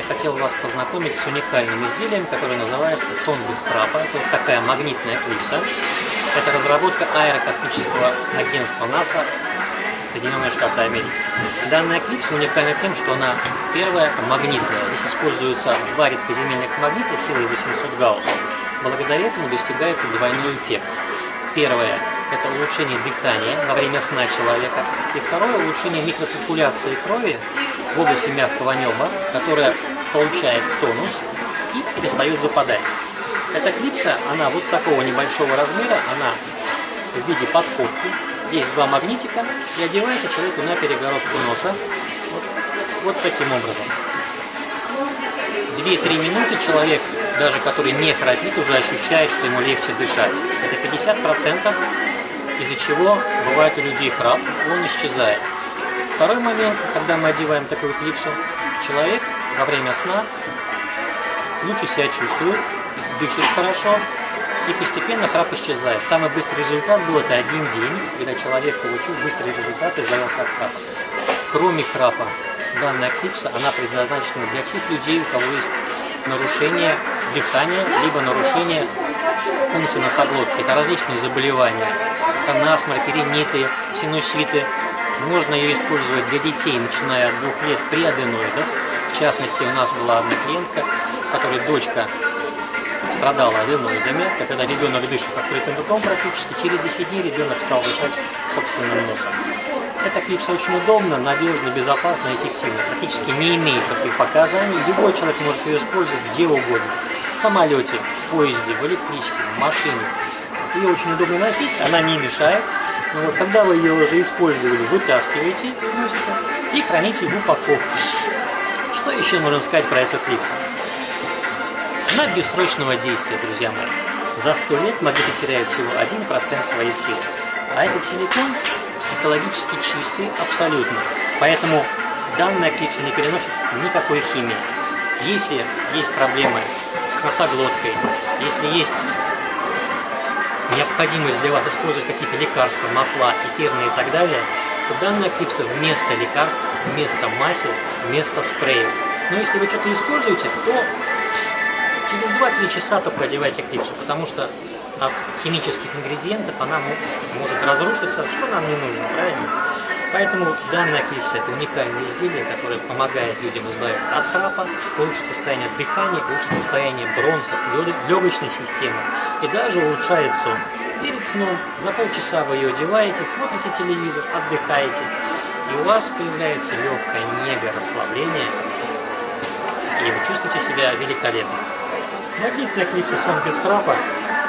хотел вас познакомить с уникальным изделием, которое называется «Сон без храпа». Это вот такая магнитная клипса. Это разработка аэрокосмического агентства НАСА, Соединенные Штаты Америки. Данная клипса уникальна тем, что она первая магнитная. Здесь используются два редкоземельных магнита силой 800 Гаусса. Благодаря этому достигается двойной эффект. Первое – это улучшение дыхания во время сна человека. И второе – улучшение микроциркуляции крови в области мягкого неба, которая получает тонус и перестает западать. Эта клипса, она вот такого небольшого размера, она в виде подковки. Есть два магнитика и одевается человеку на перегородку носа. Вот таким образом. 2-3 минуты человек, даже который не храпит, уже ощущает, что ему легче дышать. Это 50%, из-за чего бывает у людей храп, он исчезает. Второй момент, когда мы одеваем такую клипсу, человек во время сна лучше себя чувствует, дышит хорошо и постепенно храп исчезает. Самый быстрый результат был это 1 день, когда человек получил быстрый результат и избавился от храпа. Кроме храпа, данная клипса, она предназначена для всех людей, у кого есть нарушение дыхания, либо нарушение функции носоглотки. Это различные заболевания, насморки, риниты, синуситы. Можно ее использовать для детей, начиная от 2 лет при аденоидах. В частности, у нас была одна клиентка, у которой дочка страдала аденоидами. Когда ребенок дышит открытым ртом, практически через 10 дней ребенок стал дышать собственным носом. Эта клипса очень удобна, надежна, безопасна и эффективна. Практически не имеет противопоказаний. Любой человек может ее использовать где угодно. В самолете, в поезде, в электричке, в машине. Ее очень удобно носить, она не мешает. Но вот когда вы ее уже использовали, вытаскиваете из носика и храните в упаковке. Что еще можно сказать про эту клипсу? Она бессрочного действия, друзья мои. За 100 лет магниты теряют всего 1% своей силы. А этот силикон экологически чистый абсолютно. Поэтому данная клипса не переносит никакой химии. Если есть проблемы с носоглоткой, если есть необходимость для вас использовать какие-то лекарства, масла, эфирные и так далее, то данная клипса вместо лекарств, вместо масел, вместо спреев. Но если вы что-то используете, то через 2-3 часа только одевайте клипсу, потому что от химических ингредиентов она может разрушиться, что нам не нужно, правильно? Поэтому данная клипса – это уникальное изделие, которое помогает людям избавиться от храпа, улучшить состояние дыхания, улучшить состояние бронхов, легочной системы и даже улучшает сон. Перед сном за полчаса вы ее одеваете, смотрите телевизор, отдыхаете, и у вас появляется легкое нега расслабление, и вы чувствуете себя великолепно. Магнитная клипса «Сон без храпа»